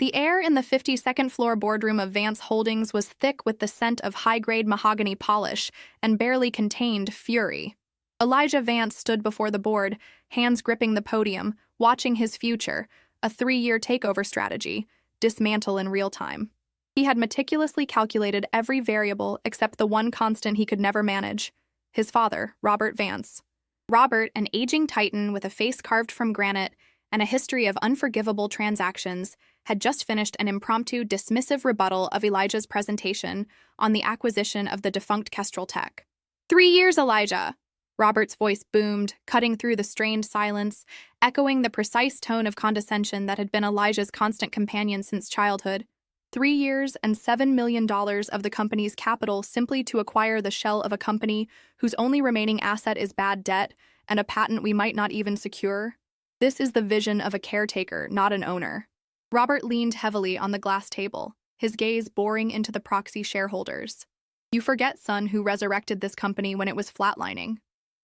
The air in the 52nd floor boardroom of Vance Holdings was thick with the scent of high-grade mahogany polish and barely contained fury. Elijah Vance stood before the board, hands gripping the podium, watching his future, a 3-year takeover strategy, dismantle in real time. He had meticulously calculated every variable except the one constant he could never manage: his father, Robert Vance. Robert, an aging titan with a face carved from granite and a history of unforgivable transactions, had just finished an impromptu, dismissive rebuttal of Elijah's presentation on the acquisition of the defunct Kestrel Tech. 3 years, Elijah! Robert's voice boomed, cutting through the strained silence, echoing the precise tone of condescension that had been Elijah's constant companion since childhood. 3 years and $7 million of the company's capital simply to acquire the shell of a company whose only remaining asset is bad debt and a patent we might not even secure? This is the vision of a caretaker, not an owner. Robert leaned heavily on the glass table, his gaze boring into the proxy shareholders. You forget, son, who resurrected this company when it was flatlining.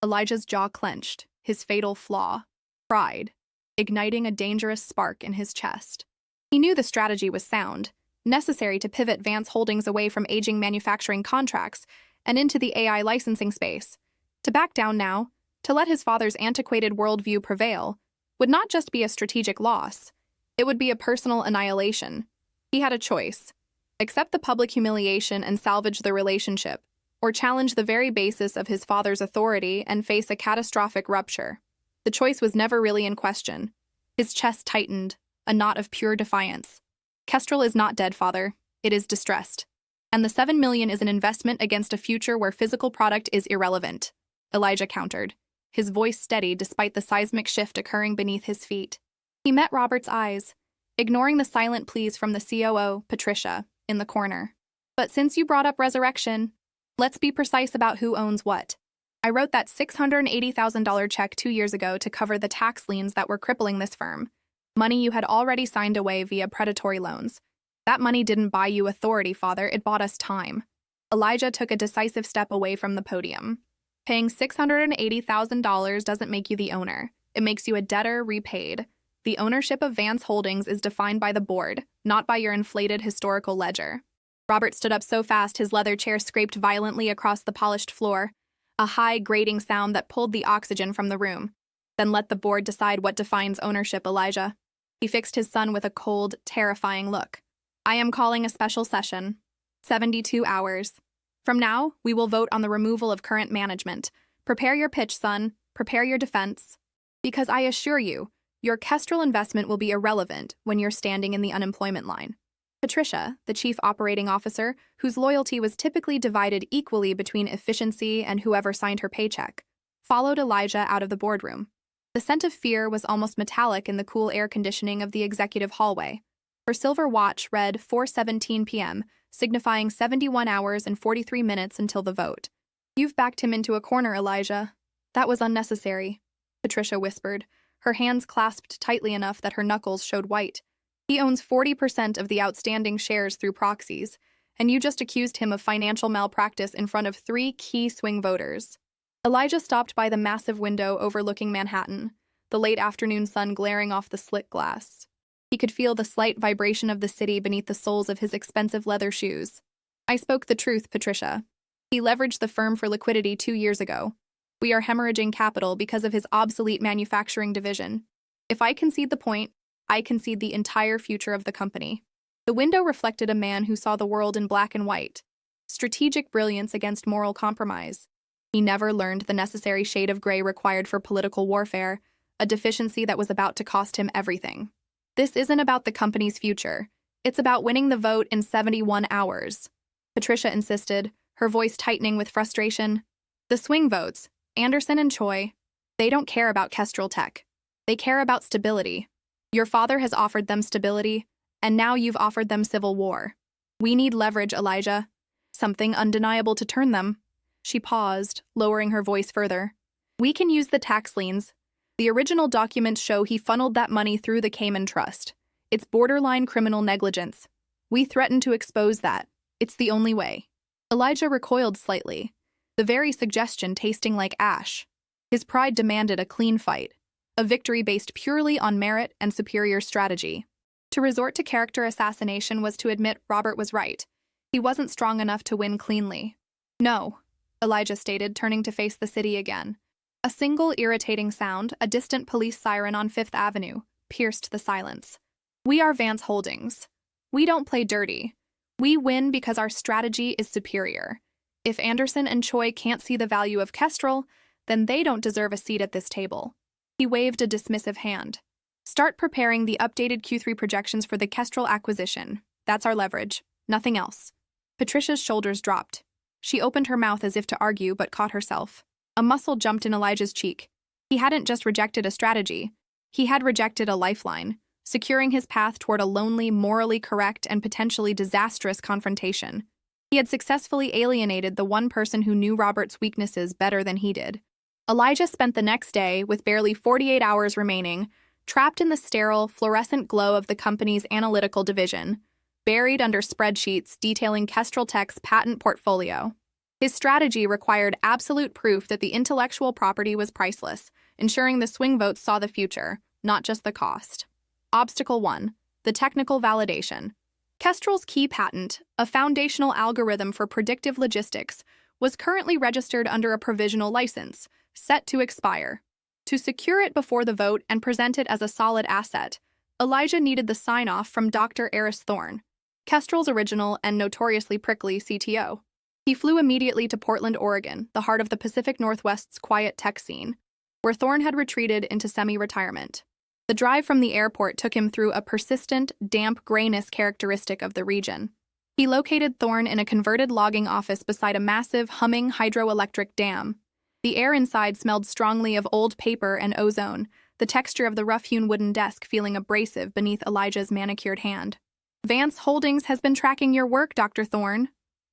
Elijah's jaw clenched, his fatal flaw: pride, igniting a dangerous spark in his chest. He knew the strategy was sound, necessary to pivot Vance Holdings away from aging manufacturing contracts and into the AI licensing space. To back down now, to let his father's antiquated worldview prevail, would not just be a strategic loss, it would be a personal annihilation. He had a choice: accept the public humiliation and salvage the relationship, or challenge the very basis of his father's authority and face a catastrophic rupture. The choice was never really in question. His chest tightened, a knot of pure defiance. Kestrel is not dead, father. It is distressed. And the $7 million is an investment against a future where physical product is irrelevant, Elijah countered, his voice steady despite the seismic shift occurring beneath his feet. He met Robert's eyes, ignoring the silent pleas from the COO, Patricia, in the corner. But since you brought up resurrection, let's be precise about who owns what. I wrote that $680,000 check 2 years ago to cover the tax liens that were crippling this firm, money you had already signed away via predatory loans. That money didn't buy you authority, father, it bought us time. Elijah took a decisive step away from the podium. Paying $680,000 doesn't make you the owner. It makes you a debtor repaid. The ownership of Vance Holdings is defined by the board, not by your inflated historical ledger. Robert stood up so fast his leather chair scraped violently across the polished floor, a high, grating sound that pulled the oxygen from the room. Then let the board decide what defines ownership, Elijah. He fixed his son with a cold, terrifying look. I am calling a special session. 72 hours. From now, we will vote on the removal of current management. Prepare your pitch, son. Prepare your defense. Because I assure you, your Kestrel investment will be irrelevant when you're standing in the unemployment line. Patricia, the chief operating officer, whose loyalty was typically divided equally between efficiency and whoever signed her paycheck, followed Elijah out of the boardroom. The scent of fear was almost metallic in the cool air conditioning of the executive hallway. Her silver watch read 4:17 p.m., signifying 71 hours and 43 minutes until the vote. You've backed him into a corner, Elijah. That was unnecessary, Patricia whispered, her hands clasped tightly enough that her knuckles showed white. He owns 40% of the outstanding shares through proxies, and you just accused him of financial malpractice in front of 3 key swing voters. Elijah stopped by the massive window overlooking Manhattan, the late afternoon sun glaring off the slit glass. He could feel the slight vibration of the city beneath the soles of his expensive leather shoes. I spoke the truth, Patricia. He leveraged the firm for liquidity 2 years ago. We are hemorrhaging capital because of his obsolete manufacturing division. If I concede the point, I concede the entire future of the company. The window reflected a man who saw the world in black and white. Strategic brilliance against moral compromise. He never learned the necessary shade of gray required for political warfare, a deficiency that was about to cost him everything. This isn't about the company's future. It's about winning the vote in 71 hours. Patricia insisted, her voice tightening with frustration. The swing votes, Anderson and Choi, they don't care about Kestrel Tech. They care about stability. Your father has offered them stability, and now you've offered them civil war. We need leverage, Elijah. Something undeniable to turn them. She paused, lowering her voice further. We can use the tax liens. The original documents show he funneled that money through the Cayman Trust. It's borderline criminal negligence. We threaten to expose that. It's the only way. Elijah recoiled slightly, the very suggestion tasting like ash. His pride demanded a clean fight, a victory based purely on merit and superior strategy. To resort to character assassination was to admit Robert was right. He wasn't strong enough to win cleanly. "No," Elijah stated, turning to face the city again. A single irritating sound, a distant police siren on Fifth Avenue, pierced the silence. "We are Vance Holdings. We don't play dirty. We win because our strategy is superior. If Anderson and Choi can't see the value of Kestrel, then they don't deserve a seat at this table." He waved a dismissive hand. "Start preparing the updated Q3 projections for the Kestrel acquisition. That's our leverage. Nothing else." Patricia's shoulders dropped. She opened her mouth as if to argue, but caught herself. A muscle jumped in Elijah's cheek. He hadn't just rejected a strategy. He had rejected a lifeline, securing his path toward a lonely, morally correct, and potentially disastrous confrontation. He had successfully alienated the one person who knew Robert's weaknesses better than he did. Elijah spent the next day, with barely 48 hours remaining, trapped in the sterile, fluorescent glow of the company's analytical division, buried under spreadsheets detailing Kestrel Tech's patent portfolio. His strategy required absolute proof that the intellectual property was priceless, ensuring the swing votes saw the future, not just the cost. Obstacle 1. The technical validation. Kestrel's key patent, a foundational algorithm for predictive logistics, was currently registered under a provisional license, set to expire. To secure it before the vote and present it as a solid asset, Elijah needed the sign-off from Dr. Eris Thorne, Kestrel's original and notoriously prickly CTO. He flew immediately to Portland, Oregon, the heart of the Pacific Northwest's quiet tech scene, where Thorne had retreated into semi-retirement. The drive from the airport took him through a persistent, damp grayness characteristic of the region. He located Thorne in a converted logging office beside a massive, humming hydroelectric dam. The air inside smelled strongly of old paper and ozone, the texture of the rough-hewn wooden desk feeling abrasive beneath Elijah's manicured hand. "Vance Holdings has been tracking your work, Dr. Thorne,"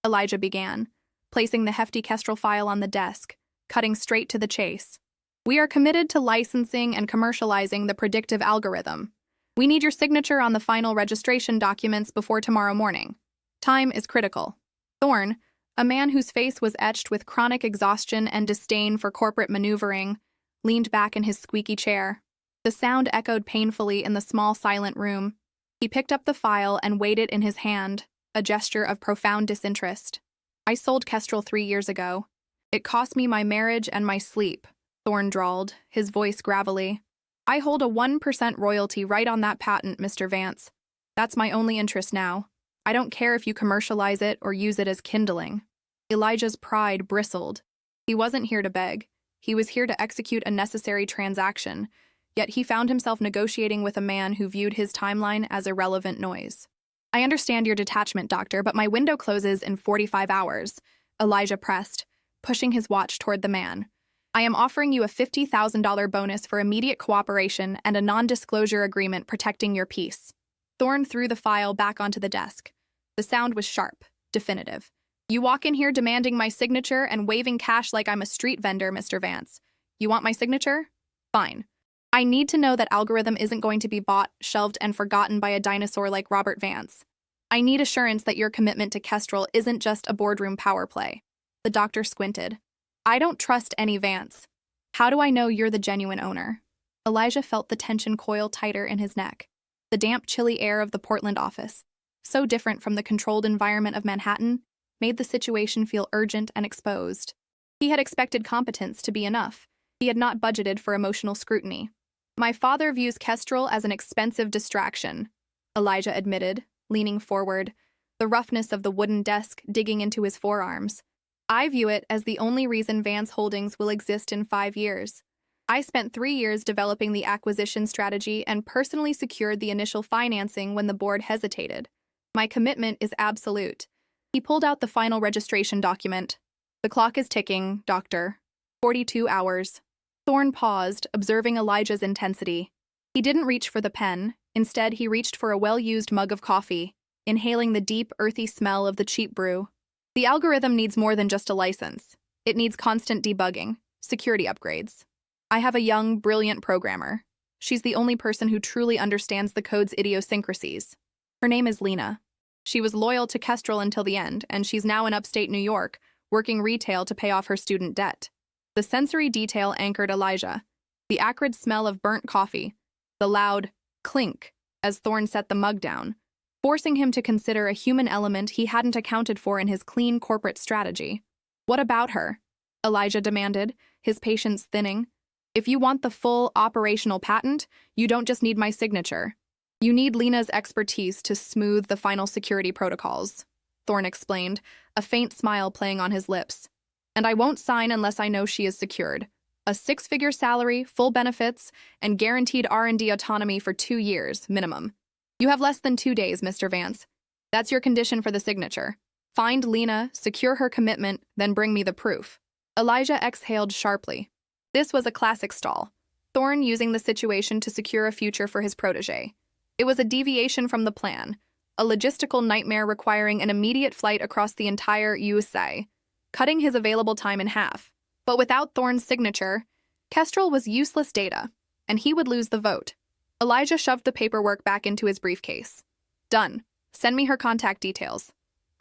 Elijah began, placing the hefty Kestrel file on the desk, cutting straight to the chase. "We are committed to licensing and commercializing the predictive algorithm. We need your signature on the final registration documents before tomorrow morning. Time is critical." Thorne, a man whose face was etched with chronic exhaustion and disdain for corporate maneuvering, leaned back in his squeaky chair. The sound echoed painfully in the small, silent room. He picked up the file and weighed it in his hand, a gesture of profound disinterest. "I sold Kestrel 3 years ago. It cost me my marriage and my sleep," Thorne drawled, his voice gravelly. "I hold a 1% royalty right on that patent, Mr. Vance. That's my only interest now. I don't care if you commercialize it or use it as kindling." Elijah's pride bristled. He wasn't here to beg. He was here to execute a necessary transaction, yet he found himself negotiating with a man who viewed his timeline as irrelevant noise. "I understand your detachment, Doctor, but my window closes in 45 hours, Elijah pressed, pushing his watch toward the man. "I am offering you a $50,000 bonus for immediate cooperation and a non-disclosure agreement protecting your peace." Thorne threw the file back onto the desk. The sound was sharp, definitive. "You walk in here demanding my signature and waving cash like I'm a street vendor, Mr. Vance. You want my signature? Fine. I need to know that algorithm isn't going to be bought, shelved, and forgotten by a dinosaur like Robert Vance. I need assurance that your commitment to Kestrel isn't just a boardroom power play." The doctor squinted. "I don't trust any Vance. How do I know you're the genuine owner?" Elijah felt the tension coil tighter in his neck. The damp, chilly air of the Portland office, so different from the controlled environment of Manhattan, made the situation feel urgent and exposed. He had expected competence to be enough. He had not budgeted for emotional scrutiny. "My father views Kestrel as an expensive distraction," Elijah admitted, leaning forward, the roughness of the wooden desk digging into his forearms. "I view it as the only reason Vance Holdings will exist in 5 years. I spent 3 years developing the acquisition strategy and personally secured the initial financing when the board hesitated. My commitment is absolute." He pulled out the final registration document. "The clock is ticking, Doctor. 42 hours. Thorne paused, observing Elijah's intensity. He didn't reach for the pen. Instead, he reached for a well-used mug of coffee, inhaling the deep, earthy smell of the cheap brew. "The algorithm needs more than just a license. It needs constant debugging, security upgrades. I have a young, brilliant programmer. She's the only person who truly understands the code's idiosyncrasies. Her name is Lena. She was loyal to Kestrel until the end, and she's now in upstate New York, working retail to pay off her student debt." The sensory detail anchored Elijah. The acrid smell of burnt coffee, the loud clink as Thorne set the mug down, forcing him to consider a human element he hadn't accounted for in his clean corporate strategy. "What about her?" Elijah demanded, his patience thinning. "If you want the full operational patent, you don't just need my signature. You need Lena's expertise to smooth the final security protocols," Thorne explained, a faint smile playing on his lips. "And I won't sign unless I know she is secured. A six-figure salary, full benefits, and guaranteed R&D autonomy for 2 years, minimum. You have less than 2 days, Mr. Vance. That's your condition for the signature. Find Lena, secure her commitment, then bring me the proof." Elijah exhaled sharply. This was a classic stall, Thorne using the situation to secure a future for his protege. It was a deviation from the plan, a logistical nightmare requiring an immediate flight across the entire USA, cutting his available time in half. But without Thorne's signature, Kestrel was useless data, and he would lose the vote. Elijah shoved the paperwork back into his briefcase. "Done. Send me her contact details."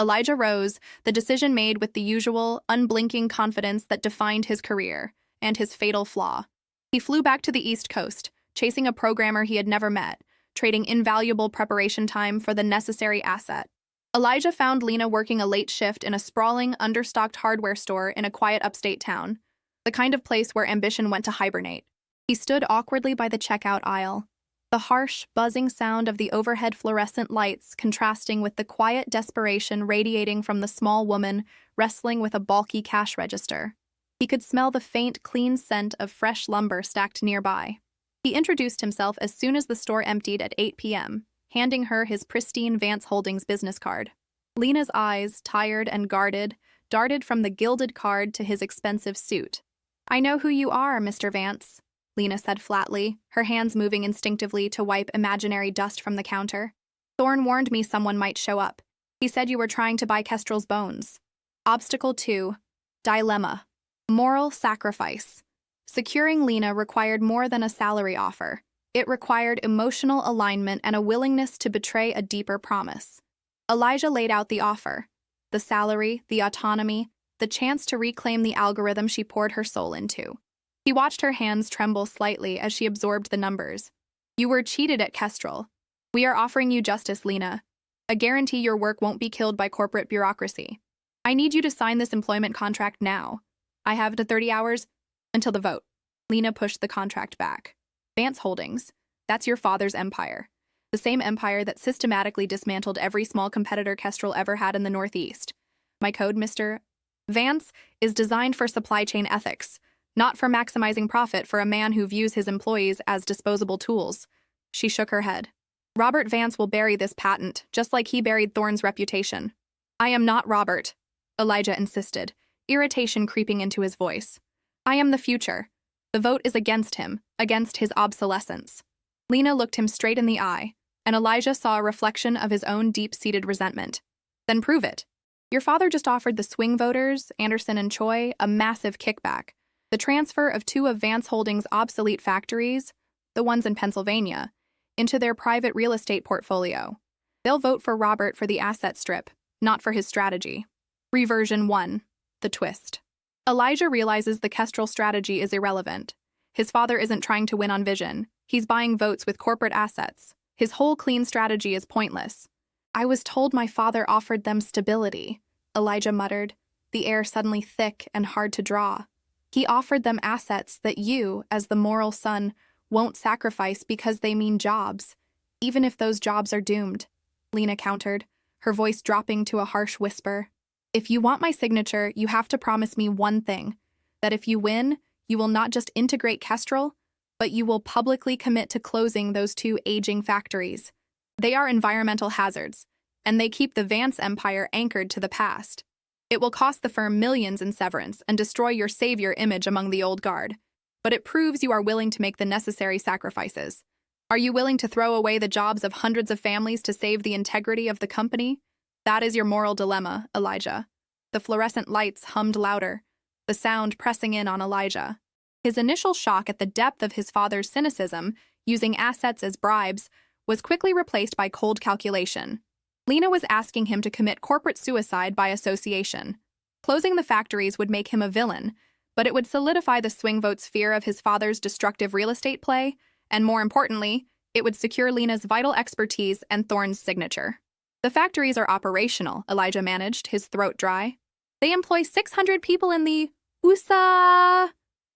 Elijah rose, the decision made with the usual, unblinking confidence that defined his career and his fatal flaw. He flew back to the East Coast, chasing a programmer he had never met, trading invaluable preparation time for the necessary asset. Elijah found Lena working a late shift in a sprawling, understocked hardware store in a quiet upstate town, the kind of place where ambition went to hibernate. He stood awkwardly by the checkout aisle, the harsh, buzzing sound of the overhead fluorescent lights contrasting with the quiet desperation radiating from the small woman wrestling with a bulky cash register. He could smell the faint, clean scent of fresh lumber stacked nearby. He introduced himself as soon as the store emptied at 8 p.m., handing her his pristine Vance Holdings business card. Lena's eyes, tired and guarded, darted from the gilded card to his expensive suit. "I know who you are, Mr. Vance," Lena said flatly, her hands moving instinctively to wipe imaginary dust from the counter. "Thorne warned me someone might show up. He said you were trying to buy Kestrel's bones." Obstacle 2. Dilemma. Moral sacrifice. Securing Lena required more than a salary offer. It required emotional alignment and a willingness to betray a deeper promise. Elijah laid out the offer: the salary, the autonomy, the chance to reclaim the algorithm she poured her soul into. He watched her hands tremble slightly as she absorbed the numbers. "You were cheated at Kestrel. We are offering you justice, Lena. A guarantee your work won't be killed by corporate bureaucracy. I need you to sign this employment contract now. I have to 30 hours until the vote." Lena pushed the contract back. "Vance Holdings, that's your father's empire. The same empire that systematically dismantled every small competitor Kestrel ever had in the Northeast. My code, Mr. Vance, is designed for supply chain ethics, not for maximizing profit for a man who views his employees as disposable tools." She shook her head. "Robert Vance will bury this patent, just like he buried Thorne's reputation." "I am not Robert," Elijah insisted, irritation creeping into his voice. "I am the future. The vote is against him, against his obsolescence." Lena looked him straight in the eye, and Elijah saw a reflection of his own deep-seated resentment. "Then prove it. Your father just offered the swing voters, Anderson and Choi, a massive kickback. The transfer of 2 of Vance Holdings' obsolete factories, the ones in Pennsylvania, into their private real estate portfolio. They'll vote for Robert for the asset strip, not for his strategy." Reversion 1. The twist. Elijah realizes the Kestrel strategy is irrelevant. His father isn't trying to win on vision. He's buying votes with corporate assets. His whole clean strategy is pointless. "I was told my father offered them stability," Elijah muttered, the air suddenly thick and hard to draw. "He offered them assets that you, as the moral son, won't sacrifice because they mean jobs, even if those jobs are doomed," Lena countered, her voice dropping to a harsh whisper. "If you want my signature, you have to promise me one thing, that if you win, you will not just integrate Kestrel, but you will publicly commit to closing those 2 aging factories. They are environmental hazards, and they keep the Vance empire anchored to the past. It will cost the firm millions in severance and destroy your savior image among the old guard, but it proves you are willing to make the necessary sacrifices. Are you willing to throw away the jobs of hundreds of families to save the integrity of the company? That is your moral dilemma, Elijah." The fluorescent lights hummed louder, the sound pressing in on Elijah. His initial shock at the depth of his father's cynicism, using assets as bribes, was quickly replaced by cold calculation. Lena was asking him to commit corporate suicide by association. Closing the factories would make him a villain, but it would solidify the swing vote's fear of his father's destructive real estate play, and more importantly, It would secure Lena's vital expertise and Thorne's signature. The factories are operational, Elijah managed, his throat dry. They employ 600 people in the USA.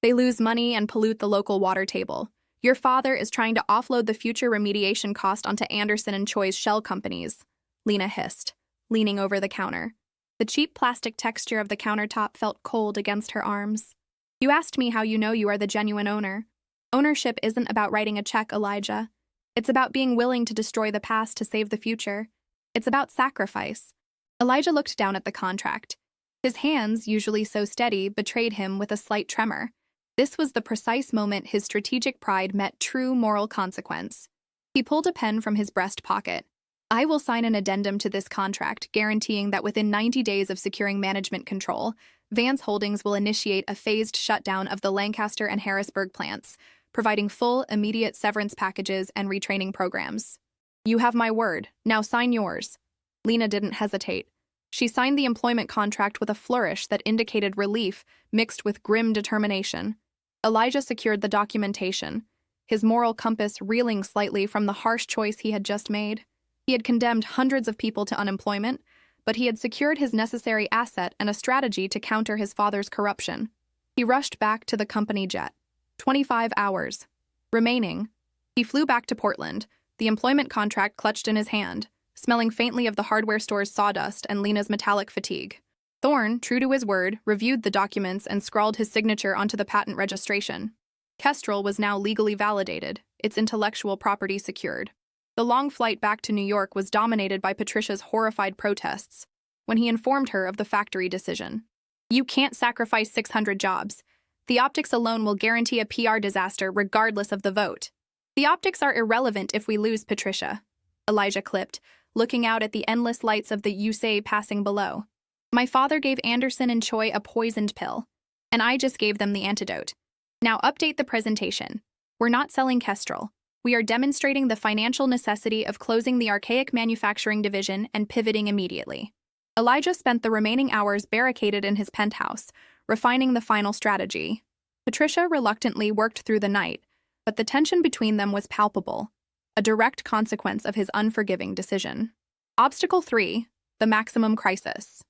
They lose money and pollute the local water table. Your father is trying to offload the future remediation cost onto Anderson and Choi's shell companies, Lena hissed, leaning over the counter. The cheap plastic texture of the countertop felt cold against her arms. You asked me how you know you are the genuine owner. Ownership isn't about writing a check, Elijah. It's about being willing to destroy the past to save the future. It's about sacrifice. Elijah looked down at the contract. His hands, usually so steady, betrayed him with a slight tremor. This was the precise moment his strategic pride met true moral consequence. He pulled a pen from his breast pocket. I will sign an addendum to this contract, guaranteeing that within 90 days of securing management control, Vance Holdings will initiate a phased shutdown of the Lancaster and Harrisburg plants, providing full, immediate severance packages and retraining programs. You have my word. Now sign yours. Lena didn't hesitate. She signed the employment contract with a flourish that indicated relief mixed with grim determination. Elijah secured the documentation, his moral compass reeling slightly from the harsh choice he had just made. He had condemned hundreds of people to unemployment, but he had secured his necessary asset and a strategy to counter his father's corruption. He rushed back to the company jet. 25 hours remaining. He flew back to Portland, the employment contract clutched in his hand, smelling faintly of the hardware store's sawdust and Lena's metallic fatigue. Thorne, true to his word, reviewed the documents and scrawled his signature onto the patent registration. Kestrel was now legally validated, its intellectual property secured. The long flight back to New York was dominated by Patricia's horrified protests when he informed her of the factory decision. You can't sacrifice 600 jobs. The optics alone will guarantee a PR disaster regardless of the vote. The optics are irrelevant if we lose Patricia, Elijah clipped, looking out at the endless lights of the USA passing below. My father gave Anderson and Choi a poisoned pill, and I just gave them the antidote. Now update the presentation. We're not selling Kestrel. We are demonstrating the financial necessity of closing the archaic manufacturing division and pivoting immediately. Elijah spent the remaining hours barricaded in his penthouse, refining the final strategy. Patricia reluctantly worked through the night, but the tension between them was palpable, a direct consequence of his unforgiving decision. Obstacle 3, the maximum crisis.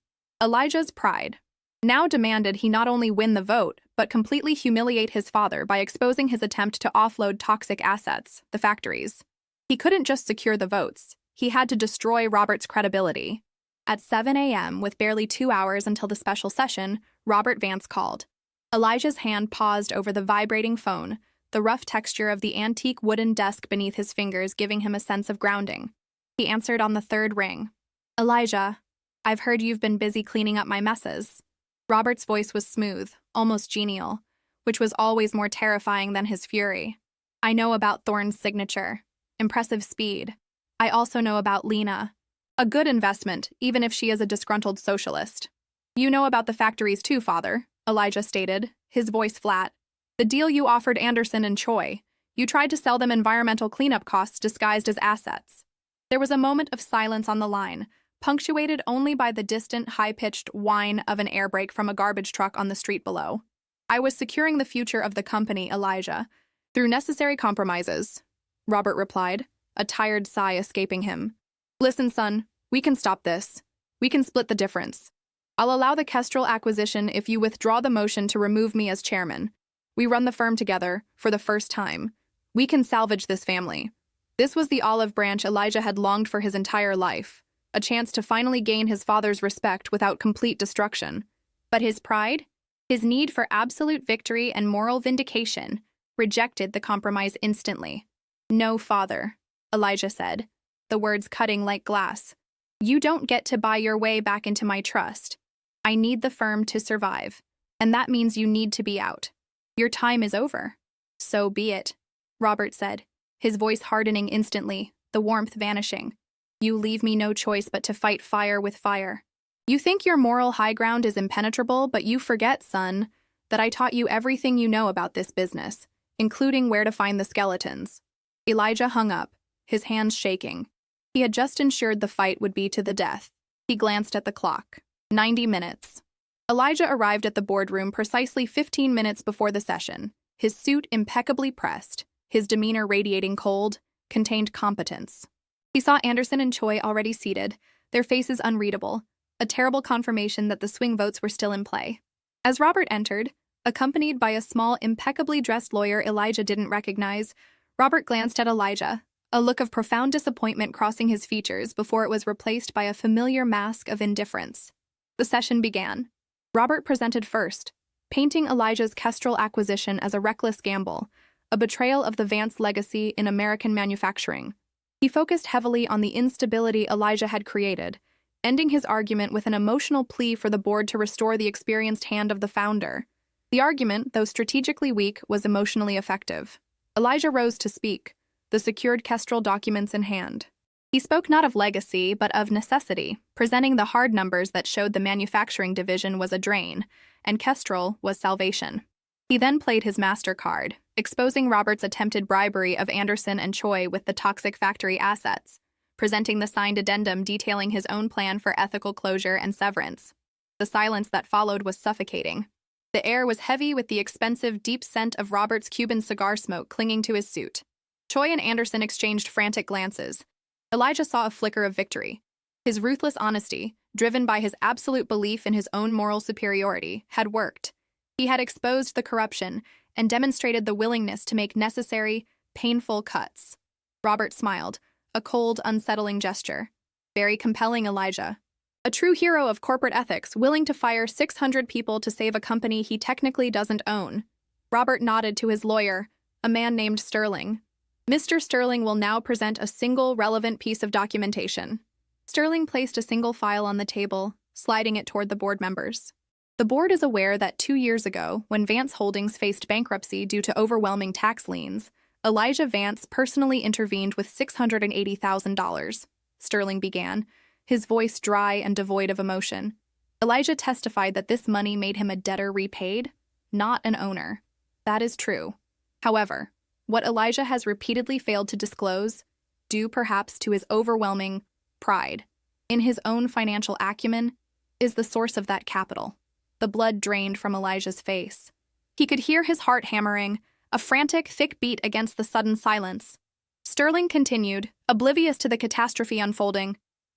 Elijah's pride now demanded he not only win the vote, but completely humiliate his father by exposing his attempt to offload toxic assets, the factories. He couldn't just secure the votes, he had to destroy Robert's credibility. At 7 a.m., with barely 2 hours until the special session, Robert Vance called. Elijah's hand paused over the vibrating phone, the rough texture of the antique wooden desk beneath his fingers giving him a sense of grounding. He answered on the third ring. Elijah, I've heard you've been busy cleaning up my messes. Robert's voice was smooth, almost genial, which was always more terrifying than his fury. I know about Thorne's signature. Impressive speed. I also know about Lena. A good investment, even if she is a disgruntled socialist. You know about the factories too, Father, Elijah stated, his voice flat. The deal you offered Anderson and Choi. You tried to sell them environmental cleanup costs disguised as assets. There was a moment of silence on the line, punctuated only by the distant, high-pitched whine of an air brake from a garbage truck on the street below. I was securing the future of the company, Elijah, through necessary compromises, Robert replied, a tired sigh escaping him. Listen, son, we can stop this. We can split the difference. I'll allow the Kestrel acquisition if you withdraw the motion to remove me as chairman. We run the firm together, for the first time. We can salvage this family. This was the olive branch Elijah had longed for his entire life, a chance to finally gain his father's respect without complete destruction. But his pride, his need for absolute victory and moral vindication, rejected the compromise instantly. No, Father, Elijah said, the words cutting like glass. You don't get to buy your way back into my trust. I need the firm to survive, and that means you need to be out. Your time is over. So be it, Robert said, his voice hardening instantly, the warmth vanishing. You leave me no choice but to fight fire with fire. You think your moral high ground is impenetrable, but you forget, son, that I taught you everything you know about this business, including where to find the skeletons. Elijah hung up, his hands shaking. He had just ensured the fight would be to the death. He glanced at the clock. 90 minutes. Elijah arrived at the boardroom precisely 15 minutes before the session, his suit impeccably pressed, his demeanor radiating cold, contained competence. He saw Anderson and Choi already seated, their faces unreadable, a terrible confirmation that the swing votes were still in play. As Robert entered, accompanied by a small, impeccably dressed lawyer Elijah didn't recognize, Robert glanced at Elijah, a look of profound disappointment crossing his features before it was replaced by a familiar mask of indifference. The session began. Robert presented first, painting Elijah's Kestrel acquisition as a reckless gamble, a betrayal of the Vance legacy in American manufacturing. He focused heavily on the instability Elijah had created, ending his argument with an emotional plea for the board to restore the experienced hand of the founder. The argument, though strategically weak, was emotionally effective. Elijah rose to speak, the secured Kestrel documents in hand. He spoke not of legacy, but of necessity, presenting the hard numbers that showed the manufacturing division was a drain, and Kestrel was salvation. He then played his master card, exposing Robert's attempted bribery of Anderson and Choi with the toxic factory assets, presenting the signed addendum detailing his own plan for ethical closure and severance. The silence that followed was suffocating. The air was heavy with the expensive, deep scent of Robert's Cuban cigar smoke clinging to his suit. Choi and Anderson exchanged frantic glances. Elijah saw a flicker of victory. His ruthless honesty, driven by his absolute belief in his own moral superiority, had worked. He had exposed the corruption and demonstrated the willingness to make necessary, painful cuts. Robert smiled, a cold, unsettling gesture. Very compelling, Elijah. A true hero of corporate ethics, willing to fire 600 people to save a company he technically doesn't own. Robert nodded to his lawyer, a man named Sterling. Mr. Sterling will now present a single relevant piece of documentation. Sterling placed a single file on the table, sliding it toward the board members. The board is aware that 2 years ago, when Vance Holdings faced bankruptcy due to overwhelming tax liens, Elijah Vance personally intervened with $680,000. Sterling began, his voice dry and devoid of emotion. Elijah testified that this money made him a debtor repaid, not an owner. That is true. However, what Elijah has repeatedly failed to disclose, due perhaps to his overwhelming pride in his own financial acumen, is the source of that capital. The blood drained from Elijah's face. He could hear his heart hammering, a frantic, thick beat against the sudden silence. Sterling continued, oblivious to the catastrophe unfolding.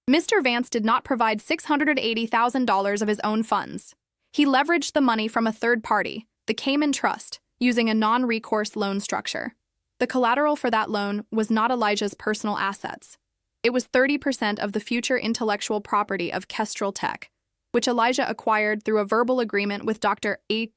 Mr. Vance did not provide $680,000 of his own funds. He leveraged the money from a third party, the Cayman Trust, using a non-recourse loan structure. The collateral for that loan was not Elijah's personal assets. It was 30% of the future intellectual property of Kestrel Tech, which Elijah acquired through a verbal agreement with Dr. E.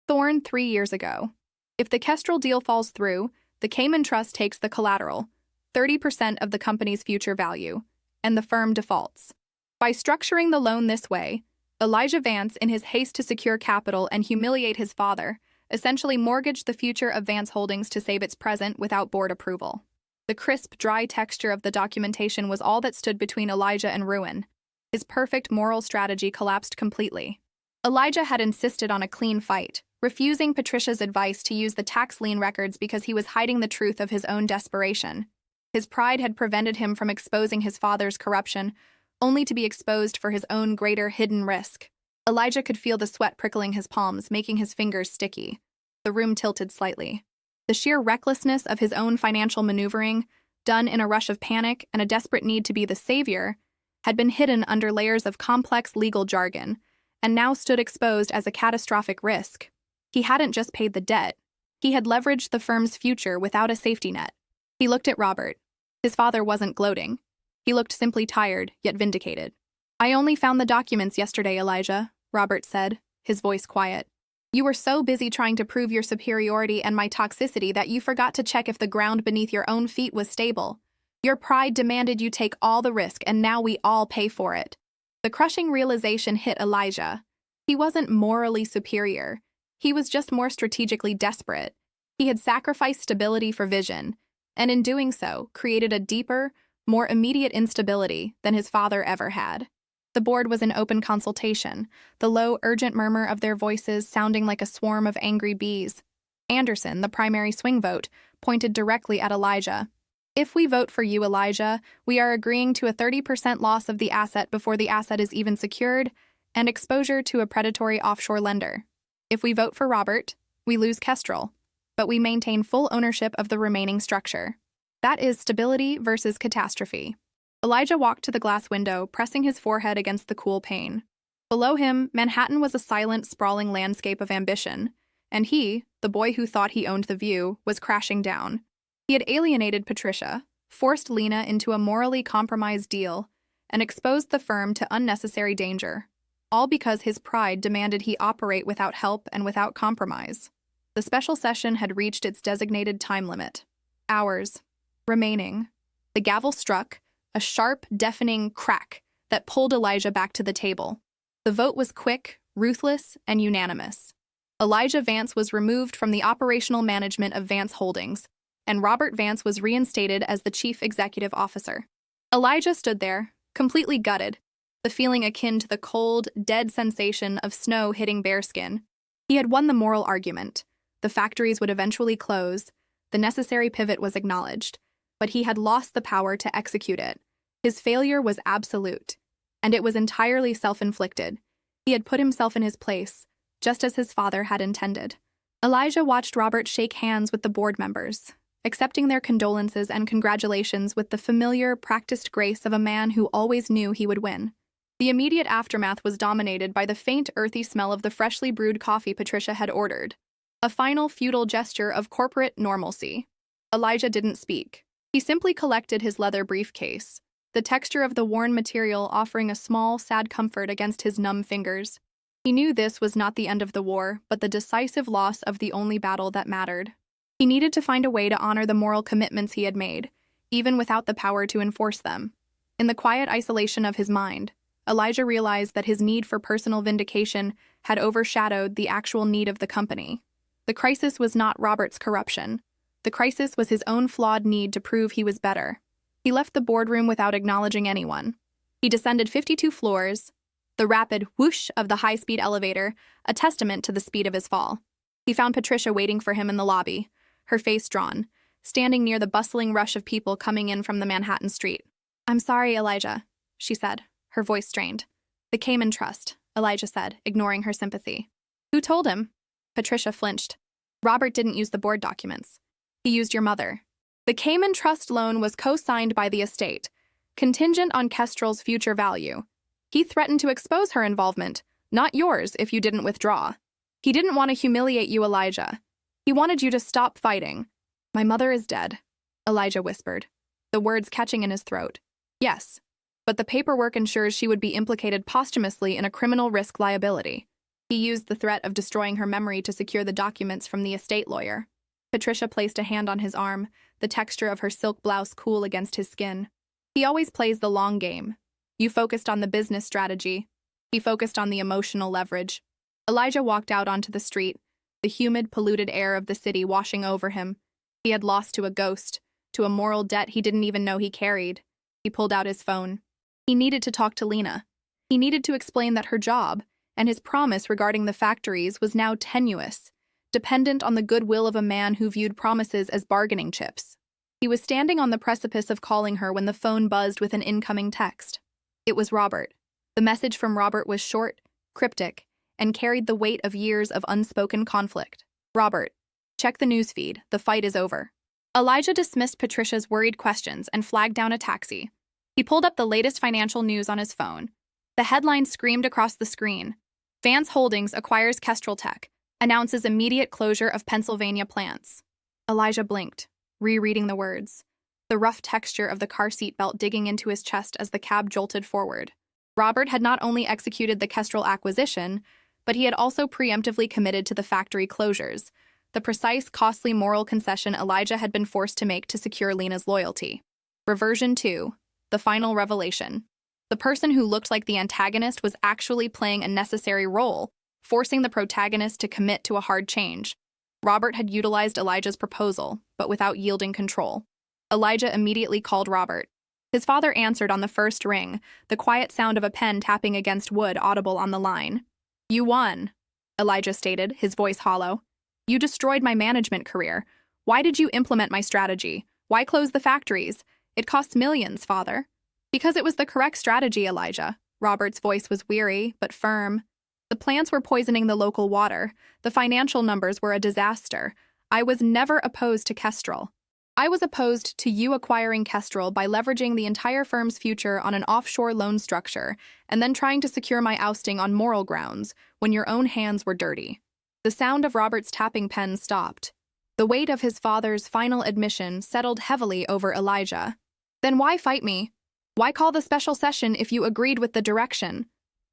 Thorne 3 years ago. If the Kestrel deal falls through, the Cayman Trust takes the collateral, 30% of the company's future value, and the firm defaults. By structuring the loan this way, Elijah Vance, in his haste to secure capital and humiliate his father, essentially mortgaged the future of Vance Holdings to save its present without board approval. The crisp, dry texture of the documentation was all that stood between Elijah and ruin. His perfect moral strategy collapsed completely. Elijah had insisted on a clean fight, refusing Patricia's advice to use the tax lien records because he was hiding the truth of his own desperation. His pride had prevented him from exposing his father's corruption, only to be exposed for his own greater hidden risk. Elijah could feel the sweat prickling his palms, making his fingers sticky. The room tilted slightly. The sheer recklessness of his own financial maneuvering, done in a rush of panic and a desperate need to be the savior, had been hidden under layers of complex legal jargon, and now stood exposed as a catastrophic risk. He hadn't just paid the debt. He had leveraged the firm's future without a safety net. He looked at Robert. His father wasn't gloating. He looked simply tired, yet vindicated. "I only found the documents yesterday, Elijah," Robert said, his voice quiet. "You were so busy trying to prove your superiority and my toxicity that you forgot to check if the ground beneath your own feet was stable. Your pride demanded you take all the risk, and now we all pay for it." The crushing realization hit Elijah. He wasn't morally superior. He was just more strategically desperate. He had sacrificed stability for vision, and in doing so, created a deeper, more immediate instability than his father ever had. The board was in open consultation, the low, urgent murmur of their voices sounding like a swarm of angry bees. Anderson, the primary swing vote, pointed directly at Elijah. "If we vote for you, Elijah, we are agreeing to a 30% loss of the asset before the asset is even secured, and exposure to a predatory offshore lender. If we vote for Robert, we lose Kestrel, but we maintain full ownership of the remaining structure." That is stability versus catastrophe. Elijah walked to the glass window, pressing his forehead against the cool pane. Below him, Manhattan was a silent, sprawling landscape of ambition, and he, the boy who thought he owned the view, was crashing down. He had alienated Patricia, forced Lena into a morally compromised deal, and exposed the firm to unnecessary danger, all because his pride demanded he operate without help and without compromise. The special session had reached its designated time limit. Hours remaining. The gavel struck, a sharp, deafening crack that pulled Elijah back to the table. The vote was quick, ruthless, and unanimous. Elijah Vance was removed from the operational management of Vance Holdings, and Robert Vance was reinstated as the chief executive officer. Elijah stood there, completely gutted, the feeling akin to the cold, dead sensation of snow hitting bare skin. He had won the moral argument. The factories would eventually close. The necessary pivot was acknowledged, but he had lost the power to execute it. His failure was absolute, and it was entirely self-inflicted. He had put himself in his place, just as his father had intended. Elijah watched Robert shake hands with the board members, accepting their condolences and congratulations with the familiar, practiced grace of a man who always knew he would win. The immediate aftermath was dominated by the faint, earthy smell of the freshly brewed coffee Patricia had ordered, a final, futile gesture of corporate normalcy. Elijah didn't speak. He simply collected his leather briefcase, the texture of the worn material offering a small, sad comfort against his numb fingers. He knew this was not the end of the war, but the decisive loss of the only battle that mattered. He needed to find a way to honor the moral commitments he had made, even without the power to enforce them. In the quiet isolation of his mind, Elijah realized that his need for personal vindication had overshadowed the actual need of the company. The crisis was not Robert's corruption. The crisis was his own flawed need to prove he was better. He left the boardroom without acknowledging anyone. He descended 52 floors, the rapid whoosh of the high-speed elevator, a testament to the speed of his fall. He found Patricia waiting for him in the lobby, her face drawn, standing near the bustling rush of people coming in from the Manhattan street. "I'm sorry, Elijah," she said, her voice strained. "The Cayman Trust," Elijah said, ignoring her sympathy. "Who told him?" Patricia flinched. "Robert didn't use the board documents. He used your mother. The Cayman Trust loan was co-signed by the estate, contingent on Kestrel's future value. He threatened to expose her involvement, not yours if you didn't withdraw. He didn't want to humiliate you, Elijah. He wanted you to stop fighting." "My mother is dead," Elijah whispered, the words catching in his throat. "Yes, but the paperwork ensures she would be implicated posthumously in a criminal risk liability." He used the threat of destroying her memory to secure the documents from the estate lawyer. Patricia placed a hand on his arm, the texture of her silk blouse cool against his skin. "He always plays the long game. You focused on the business strategy. He focused on the emotional leverage." Elijah walked out onto the street, the humid, polluted air of the city washing over him. He had lost to a ghost, to a moral debt he didn't even know he carried. He pulled out his phone. He needed to talk to Lena. He needed to explain that her job, and his promise regarding the factories, was now tenuous, dependent on the goodwill of a man who viewed promises as bargaining chips. He was standing on the precipice of calling her when the phone buzzed with an incoming text. It was Robert. The message from Robert was short, cryptic, and carried the weight of years of unspoken conflict. "Robert, check the newsfeed. The fight is over." Elijah dismissed Patricia's worried questions and flagged down a taxi. He pulled up the latest financial news on his phone. The headline screamed across the screen: "Vance Holdings acquires Kestrel Tech, announces immediate closure of Pennsylvania plants." Elijah blinked, rereading the words, the rough texture of the car seat belt digging into his chest as the cab jolted forward. Robert had not only executed the Kestrel acquisition, but he had also preemptively committed to the factory closures, the precise, costly moral concession Elijah had been forced to make to secure Lena's loyalty. Reversion 2. The final revelation. The person who looked like the antagonist was actually playing a necessary role, forcing the protagonist to commit to a hard change. Robert had utilized Elijah's proposal, but without yielding control. Elijah immediately called Robert. His father answered on the first ring, the quiet sound of a pen tapping against wood audible on the line. "You won," Elijah stated, his voice hollow. "You destroyed my management career. Why did you implement my strategy? Why close the factories? It costs millions, father." "Because it was the correct strategy, Elijah." Robert's voice was weary, but firm. "The plants were poisoning the local water. The financial numbers were a disaster. I was never opposed to Kestrel." I was opposed to you acquiring Kestrel by leveraging the entire firm's future on an offshore loan structure and then trying to secure my ousting on moral grounds when your own hands were dirty. The sound of Robert's tapping pen stopped. The weight of his father's final admission settled heavily over Elijah. Then why fight me? Why call the special session if you agreed with the direction?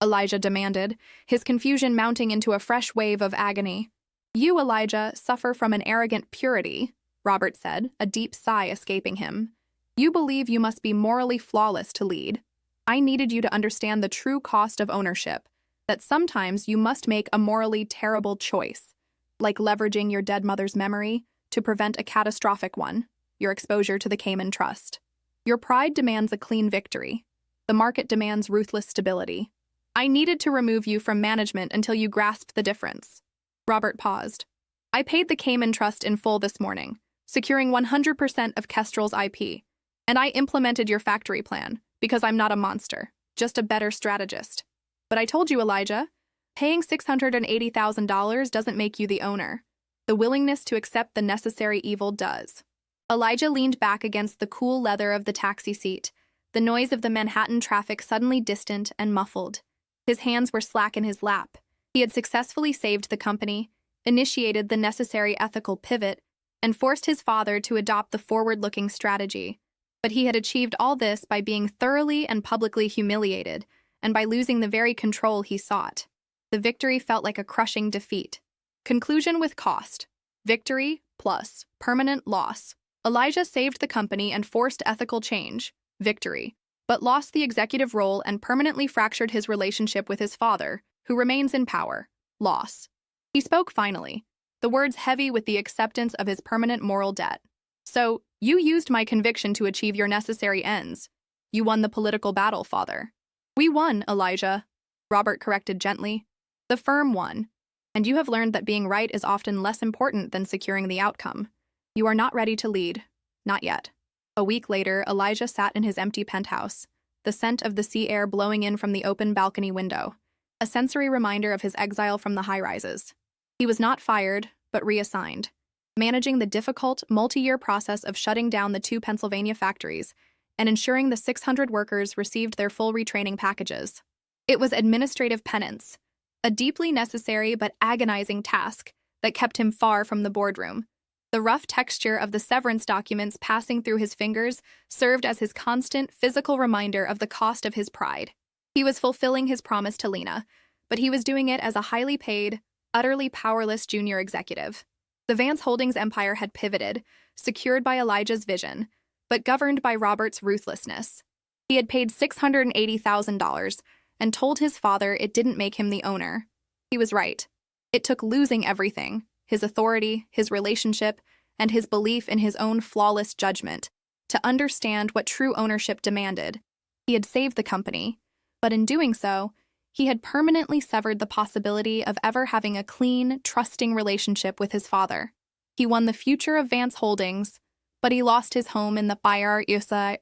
Elijah demanded, his confusion mounting into a fresh wave of agony. You, Elijah, suffer from an arrogant purity, Robert said, a deep sigh escaping him. You believe you must be morally flawless to lead. I needed you to understand the true cost of ownership, that sometimes you must make a morally terrible choice, like leveraging your dead mother's memory to prevent a catastrophic one, your exposure to the Cayman Trust. Your pride demands a clean victory. The market demands ruthless stability. I needed to remove you from management until you grasped the difference. Robert paused. I paid the Cayman Trust in full this morning, securing 100% of Kestrel's IP, and I implemented your factory plan because I'm not a monster, just a better strategist. But I told you, Elijah, paying $680,000 doesn't make you the owner. The willingness to accept the necessary evil does. Elijah leaned back against the cool leather of the taxi seat, the noise of the Manhattan traffic suddenly distant and muffled. His hands were slack in his lap. He had successfully saved the company, initiated the necessary ethical pivot, and forced his father to adopt the forward-looking strategy. But he had achieved all this by being thoroughly and publicly humiliated, and by losing the very control he sought. The victory felt like a crushing defeat. Conclusion with cost. Victory plus permanent loss. Elijah saved the company and forced ethical change. Victory. But lost the executive role and permanently fractured his relationship with his father, who remains in power. Loss. He spoke finally, the words heavy with the acceptance of his permanent moral debt. So, you used my conviction to achieve your necessary ends. You won the political battle, father. We won, Elijah, Robert corrected gently. The firm won, and you have learned that being right is often less important than securing the outcome. You are not ready to lead. Not yet. A week later, Elijah sat in his empty penthouse, the scent of the sea air blowing in from the open balcony window, a sensory reminder of his exile from the high-rises. He was not fired, but reassigned, managing the difficult, multi-year process of shutting down the 2 Pennsylvania factories and ensuring the 600 workers received their full retraining packages. It was administrative penance, a deeply necessary but agonizing task that kept him far from the boardroom. The rough texture of the severance documents passing through his fingers served as his constant physical reminder of the cost of his pride. He was fulfilling his promise to Lena, but he was doing it as a highly paid, utterly powerless junior executive. The Vance Holdings empire had pivoted, secured by Elijah's vision, but governed by Robert's ruthlessness. He had paid $680,000 and told his father it didn't make him the owner. He was right. It took losing everything, his authority, his relationship, and his belief in his own flawless judgment, to understand what true ownership demanded. He had saved the company, but in doing so, he had permanently severed the possibility of ever having a clean, trusting relationship with his father. He won the future of Vance Holdings, but he lost his home in the Bayar Usai.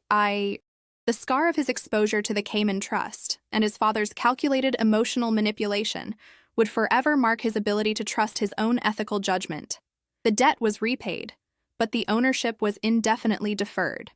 The scar of his exposure to the Cayman Trust and his father's calculated emotional manipulation would forever mark his ability to trust his own ethical judgment. The debt was repaid, but the ownership was indefinitely deferred.